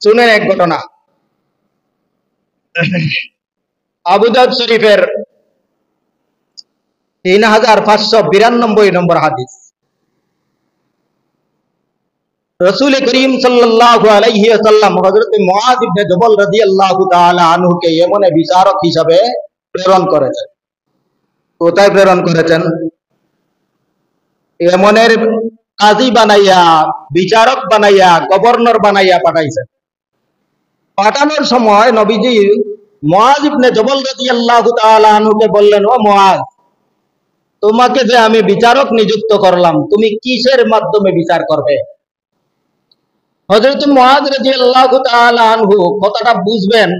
শুনেন এক ঘটনা। আবু দাউদ শরীফের 3592 নম্বর হাদিস। রাসূল করিম সাল্লাল্লাহু আলাইহি ওয়াসাল্লাম হযরত মুআয ইবনে জবল রাদিয়াল্লাহু তাআলা আনহুকে ইয়েমনে বিচারক হিসাবে প্রেরণ করেছেন। কোথায় প্রেরণ করেছেন? ইয়েমনের কাজী বানাইয়া, বিচারক বানাইয়া, গভর্নর বানাইয়া পাঠাইছেন। পাঠানোর সময় নবীজি মুআয ইবনে জবল রাদিয়াল্লাহু তাআলা আনহুকে বললেন, ও মুআয, তোমাকে যে আমি বিচারক নিযুক্ত করলাম, তুমি কিসের মাধ্যমে বিচার করবে? হযরত মুআয রাদিয়াল্লাহু তাআলা আনহু কথাটা বুঝবেন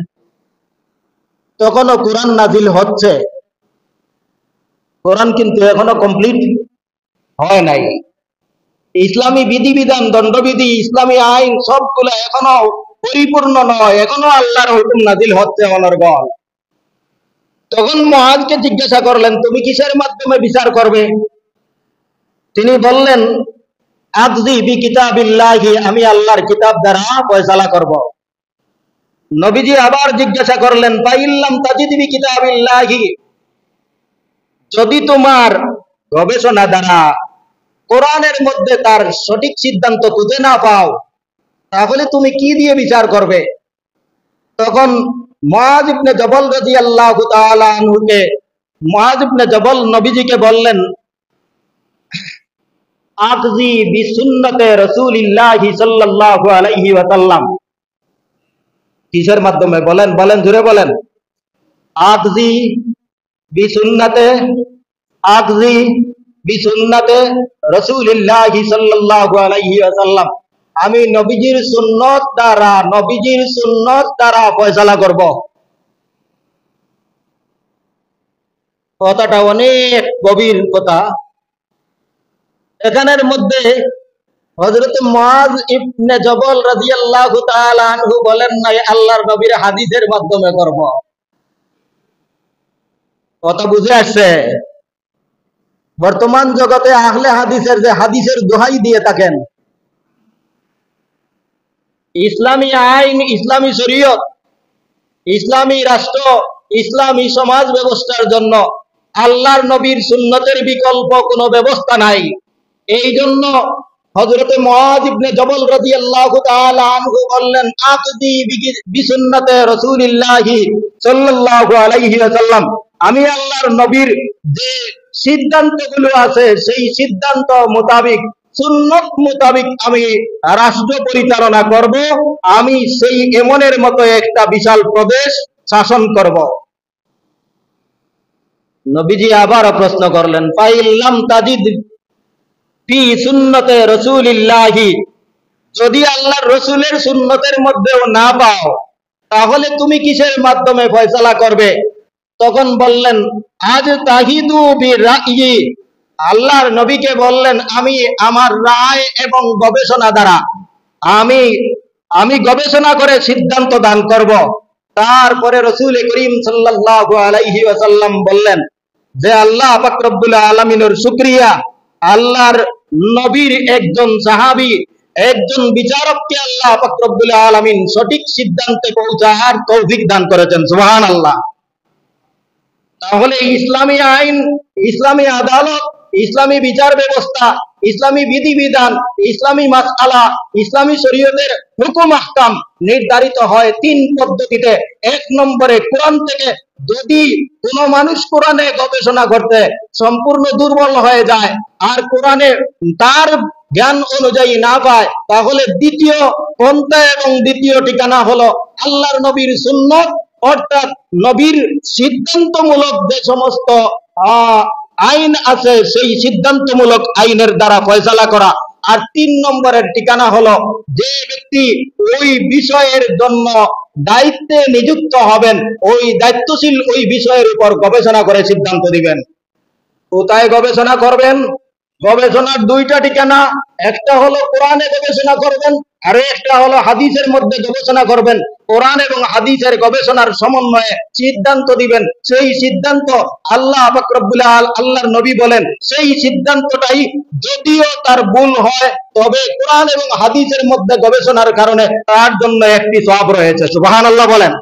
তখনও কোরআন নাজিল হচ্ছে। কোরআন কিন্তু এখনো কমপ্লিট হয় নাই। ইসলামী বিধিবিধান, দণ্ডবিধি, ইসলামী আইন সবগুলো এখনো পরিপূর্ণ নয়, এখনো আল্লাহর হুকুম নাজিল হচ্ছে অনর্গল। তখন মুআযকে জিজ্ঞাসা করলেন, তুমি কিসের মাধ্যমে বিচার করবে? তিনি বললেন, আকযী বিকিতাবিল্লাহি, আমি আল্লাহর কিতাব দ্বারা ফয়সালা করব। নবীজি আবার জিজ্ঞাসা করলেন, ফাইল্লাম তাজিদ বিকিতাবিল্লাহি, যদি তোমার গবেষণা দ্বারা কোরআনের মধ্যে তার সঠিক সিদ্ধান্ত খুঁজে না পাও, তাহলে তুমি কি দিয়ে বিচার করবে? তখন মুআয ইবনে জবল রাদিয়াল্লাহু তাআলা আনহুকে, মুআয ইবনে জবল নবীজিকে বললেন, আকযী বিসুন্নতে রাসূলিল্লাহি সাল্লাল্লাহু আলাইহি ওয়াসাল্লাম। কিসের মাধ্যমে? বলেন বলেন, জোরে বলেন। আকযী বিসুন্নতে, আকযী বিসুন্নতে রাসূলিল্লাহি সাল্লাল্লাহু আলাইহি ওয়াসাল্লাম, আমি নবীজির সুন্নত দ্বারা, নবীজির সুন্নত দ্বারা ফয়সালা করব। কথাটা অনেক গভীর কথা। এখানের মধ্যে হযরত মুআয ইবনে জবল রাদিয়াল্লাহু তাআলা আনহু বলেন না আল্লাহর নবীর হাদিসের মাধ্যমে করব। কথা বুঝে আসছে? বর্তমান জগতে আহলে হাদিসের যে হাদিসের দোহাই দিয়ে থাকেন, ইসলামী আইন, ইসলামী শরীয়ত, ইসলামী রাষ্ট্র, ইসলামী সমাজ ব্যবস্থার জন্য আল্লাহর নবীর সুন্নতের বিকল্প কোনো ব্যবস্থা নাই। এই জন্য হযরত মুআয ইবনে জবল রাদিয়াল্লাহু তাআলা আনহু বললেন, আকযী বিসুন্নতে রাসূলিল্লাহি সাল্লাল্লাহু আলাইহি ওয়াসাল্লাম, আমি আল্লাহর নবীর যে সিদ্ধান্তগুলো আছে সেই সিদ্ধান্ত মোতাবেক, সুন্নত মোতাবেক আমি রাষ্ট্র পরিচালনা করব। আমি সেই এমনের মতো একটা বিশাল প্রদেশ শাসন করব। নবীজি আবার প্রশ্ন করলেন, ফাইল্লাম তাজিদ ফি সুন্নতে রাসূলিল্লাহি, যদি আল্লাহর রাসূলের সুন্নতের মধ্যেও না পাও, তাহলে তুমি কিসের মাধ্যমে ফয়সালা করবে? তখন বললেন, আজ তাহিদু বিরাইয়ি, আল্লাহর নবীকে বললেন, আমি আমার রায় এবং গবেষণা দ্বারা আমি গবেষণা করে সিদ্ধান্ত দান করব। তারপরে রাসূল করিম সাল্লাল্লাহু আলাইহি ওয়াসাল্লাম বললেন যে আল্লাহ পাক রব্বুল আলামিনের শুকরিয়া, আল্লাহর নবীর একজন সাহাবী, একজন বিচারককে আল্লাহ পাক রব্বুল আলামিন সঠিক সিদ্ধান্তে পৌঁছার তৌফিক দান করেছেন। সুবহানাল্লাহ। তাহলে ইসলামী আইন, ইসলামী আদালত, ইসলামী বিচার ব্যবস্থা, ইসলামী বিধিবিধান, ইসলামী মাসআলা, ইসলামী শরীয়তের হুকুম আহকাম নির্ধারিত হয় তিন পদ্ধতিতে। এক নম্বরে কোরআন থেকে। যদি কোনো মানুষ কোরআনে গবেষণা করতে সম্পূর্ণ দুর্বল হয়ে যায় আর কোরআনে তার জ্ঞান অনুযায়ী না পায়, তাহলে দ্বিতীয় পন্থা এবং দ্বিতীয় ঠিকানা হলো আল্লাহর নবীর সুন্নত, অর্থাৎ নবীর সিদ্ধান্তমূলক যে সমস্ত আইন আছে সেই সিদ্ধান্তমূলক আইনের দ্বারা ফয়সালা করা। আর তিন নম্বরের ঠিকানা হলো যে ব্যক্তি ওই বিষয়ের জন্য দায়িত্বে নিযুক্ত হবেন, ওই দায়িত্বশীল ওই বিষয়ের উপর গবেষণা করে সিদ্ধান্ত দিবেন। কোথায় গবেষণা করবেন? গবেষণার দুইটা ঠিকানা। একটা হলো কোরআনে গবেষণা করবেন, আরো একটা হলো হাদিসের মধ্যে গবেষণা করবেন, কোরআন এবং হাদিসের গবেষণার সমন্বয়ে সিদ্ধান্ত দিবেন। সেই সিদ্ধান্ত আল্লাহ পাক রব্বুল আল্লাহর নবী বলেন, সেই সিদ্ধান্তটাই যদিও তার ভুল হয়, তবে কোরআন এবং হাদিসের মধ্যে গবেষণার কারণে তার জন্য একটি সওয়াব রয়েছে। সুবহানাল্লাহ বলেন।